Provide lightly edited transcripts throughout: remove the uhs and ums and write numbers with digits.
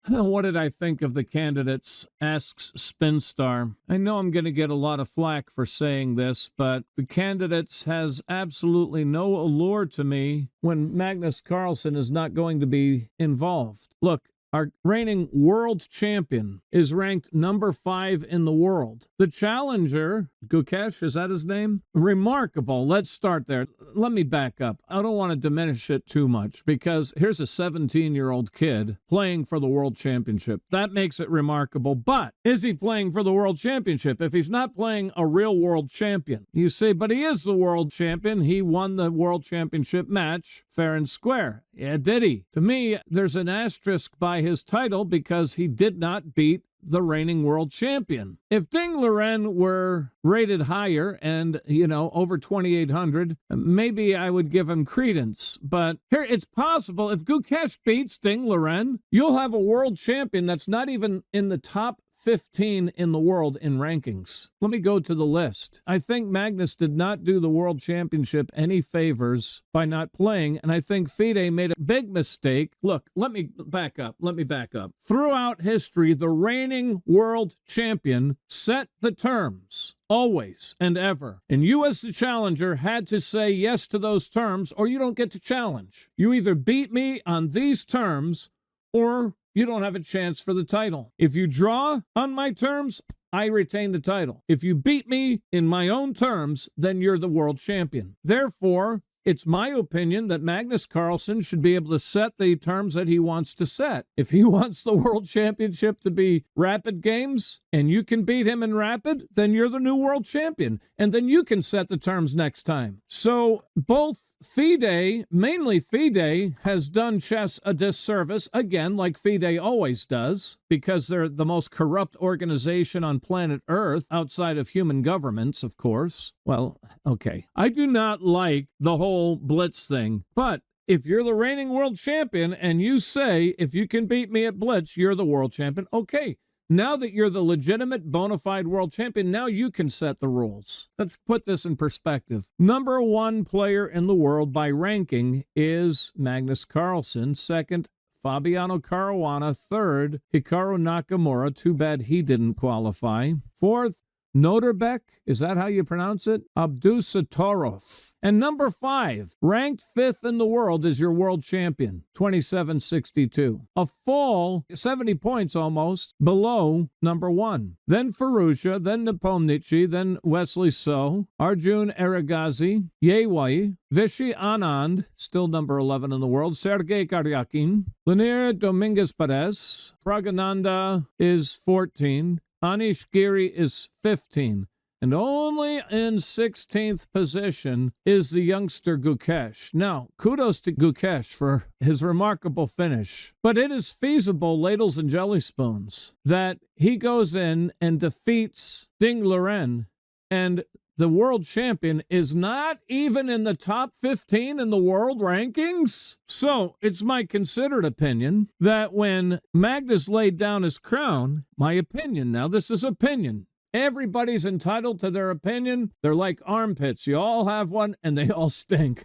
What did I think of the candidates? Asks Spinstar. I know I'm going to get a lot of flack for saying this, but the candidates has absolutely no allure to me when Magnus Carlsen is not going to be involved. Look, our reigning world champion is ranked number 5 in the world. The challenger, Gukesh, is that his name? Remarkable. Let's start there. Let me back up. I don't want to diminish it too much because here's a 17-year-old kid playing for the world championship. That makes it remarkable. But is he playing for the world championship? If he's not playing a real world champion, you say, but he is the world champion. He won the world championship match fair and square. Yeah, did he? To me, there's an asterisk by his title because he did not beat the reigning world champion. If Ding Liren were rated higher and, over 2,800, maybe I would give him credence. But here, it's possible if Gukesh beats Ding Liren, you'll have a world champion that's not even in the top 15 in the world in rankings. Let me go to the list. I think Magnus did not do the world championship any favors by not playing, and I think FIDE made a big mistake. Look, let me back up. Throughout history, the reigning world champion set the terms. Always and ever. And you as the challenger had to say yes to those terms or you don't get to challenge. You either beat me on these terms or you don't have a chance for the title. If you draw on my terms, I retain the title. If you beat me in my own terms, then you're the world champion. Therefore, it's my opinion that Magnus Carlsen should be able to set the terms that he wants to set. If he wants the world championship to be rapid games and you can beat him in rapid, then you're the new world champion. And then you can set the terms next time. So both FIDE, mainly FIDE, has done chess a disservice, again, like FIDE always does, because they're the most corrupt organization on planet Earth, outside of human governments, of course. Well, okay. I do not like the whole Blitz thing, but if you're the reigning world champion and you say, if you can beat me at Blitz, you're the world champion, okay. Now that you're the legitimate, bona fide world champion, now you can set the rules. Let's put this in perspective. Number 1 player in the world by ranking is Magnus Carlsen. Second, Fabiano Caruana. Third, Hikaru Nakamura. Too bad he didn't qualify. Fourth, Noterbeck, is that how you pronounce it? Abdusattorov. And number 5, ranked 5th in the world, is your world champion, 2762. A fall, 70 points almost, below number 1. Then Ferrugia, then Nepomniachtchi, then Wesley So, Arjun Erigazi, Yewai, Vishy Anand, still number 11 in the world, Sergei Karyakin, Lenier Dominguez Perez, Pragananda is 14, Anish Giri is 15, and only in 16th position is the youngster Gukesh. Now, kudos to Gukesh for his remarkable finish, but it is feasible, ladles and jelly spoons, that he goes in and defeats Ding Liren, and the world champion is not even in the top 15 in the world rankings. So it's my considered opinion that when Magnus laid down his crown, my opinion now, this is opinion. Everybody's entitled to their opinion. They're like armpits. You all have one and they all stink.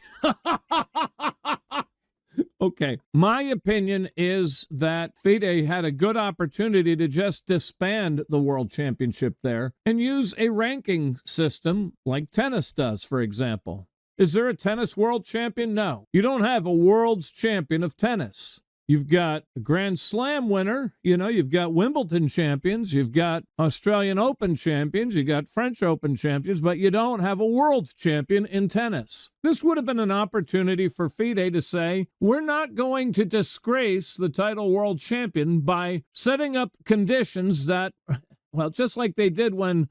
Okay, my opinion is that FIDE had a good opportunity to just disband the World Championship there and use a ranking system like tennis does, for example. Is there a tennis world champion? No. You don't have a world's champion of tennis. You've got a Grand Slam winner, you've got Wimbledon champions, you've got Australian Open champions, you've got French Open champions, but you don't have a world champion in tennis. This would have been an opportunity for FIDE to say, we're not going to disgrace the title world champion by setting up conditions that, well, just like they did when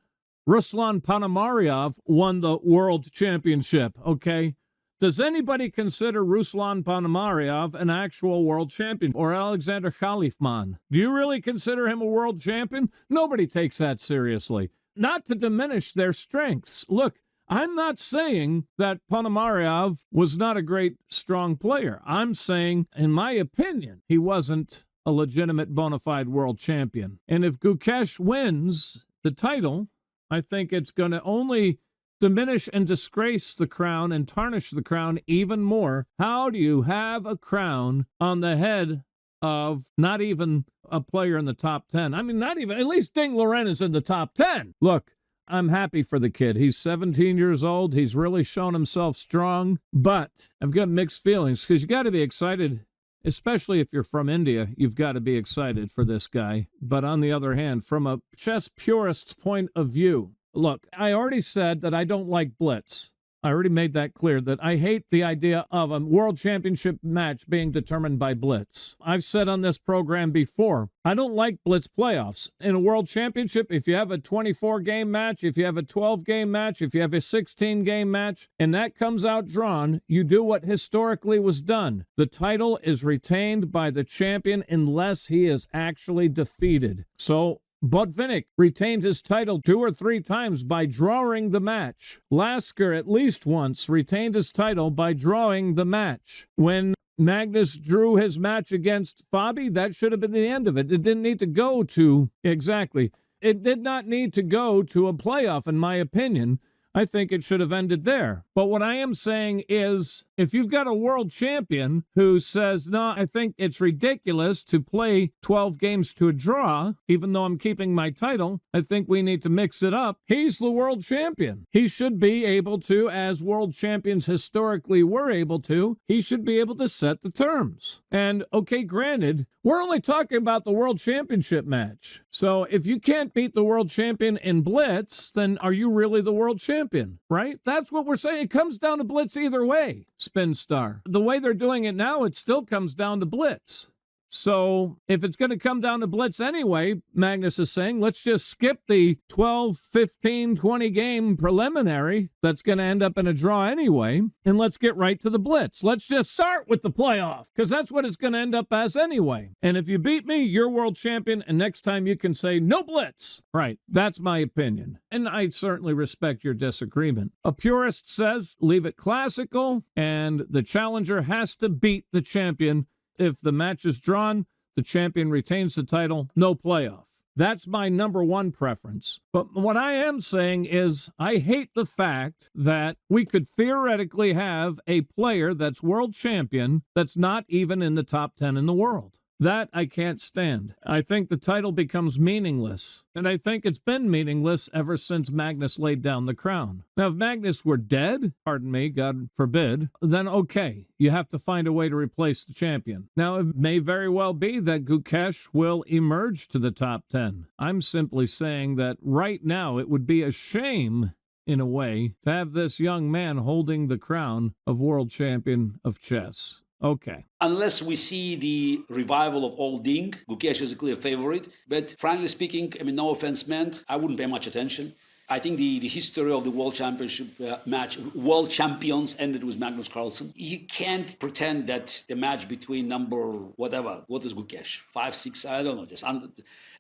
Ruslan Ponomariov won the world championship, okay? Does anybody consider Ruslan Ponomariov an actual world champion, or Alexander Khalifman? Do you really consider him a world champion? Nobody takes that seriously. Not to diminish their strengths. Look, I'm not saying that Ponomariov was not a great, strong player. I'm saying, in my opinion, he wasn't a legitimate, bona fide world champion. And if Gukesh wins the title, I think it's going to only diminish and disgrace the crown and tarnish the crown even more. How do you have a crown on the head of not even a player in the top 10. I mean, not even, at least Ding Liren is in the top 10. Look, I'm happy for the kid. He's 17 years old. He's really shown himself strong, but I've got mixed feelings because you got to be excited, especially if you're from India. You've got to be excited for this guy. But on the other hand, from a chess purist's point of view, look, I already said that I don't like blitz. I already made that clear, that I hate the idea of a world championship match being determined by blitz. I've said on this program before, I don't like blitz playoffs. In a world championship, if you have a 24-game match, if you have a 12-game match, if you have a 16-game match, and that comes out drawn, you do what historically was done. The title is retained by the champion unless he is actually defeated. So Botvinnik retained his title 2 or 3 times by drawing the match. Lasker at least once retained his title by drawing the match. When Magnus drew his match against Fabi, that should have been the end of it. It didn't need to go to, exactly, it did not need to go to a playoff, in my opinion. I think it should have ended there. But what I am saying is, if you've got a world champion who says, no, I think it's ridiculous to play 12 games to a draw, even though I'm keeping my title, I think we need to mix it up. He's the world champion. He should be able to, as world champions historically were able to, he should be able to set the terms. And, okay, granted, we're only talking about the world championship match. So if you can't beat the world champion in blitz, then are you really the world champion, right? That's what we're saying. It comes down to blitz either way, Spin Star. The way they're doing it now, it still comes down to blitz. So if it's going to come down to blitz anyway, Magnus is saying, let's just skip the 12, 15, 20 game preliminary that's going to end up in a draw anyway, and let's get right to the blitz. Let's just start with the playoff, because that's what it's going to end up as anyway. And if you beat me, you're world champion, and next time you can say no blitz. Right, that's my opinion. And I certainly respect your disagreement. A purist says, leave it classical, and the challenger has to beat the champion. If the match is drawn, the champion retains the title, no playoff. That's my number one preference. But what I am saying is I hate the fact that we could theoretically have a player that's world champion that's not even in the top 10 in the world. That I can't stand. I think the title becomes meaningless, and I think it's been meaningless ever since Magnus laid down the crown. Now, if Magnus were dead, pardon me, God forbid, then okay, you have to find a way to replace the champion. Now, it may very well be that Gukesh will emerge to the top 10. I'm simply saying that right now it would be a shame, in a way, to have this young man holding the crown of world champion of chess. Okay. Unless we see the revival of old Ding, Gukesh is a clear favorite. But frankly speaking, I mean, no offense meant, I wouldn't pay much attention. I think the history of the World Championship match, world champions ended with Magnus Carlsen. You can't pretend that the match between number whatever, what is Gukesh? 5, 6, I don't know, just under,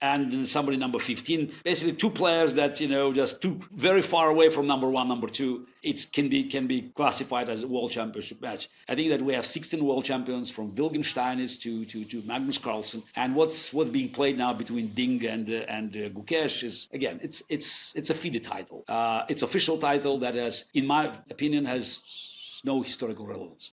and somebody number 15, basically two players that, you know, just too very far away from number 1, number 2. It can be classified as a World Championship match. I think that we have 16 world champions from Wilhelm Steines to Magnus Carlsen, and what's being played now between Ding and Gukesh is, again, it's a FIDE title. It's official title that has, in my opinion, has no historical relevance.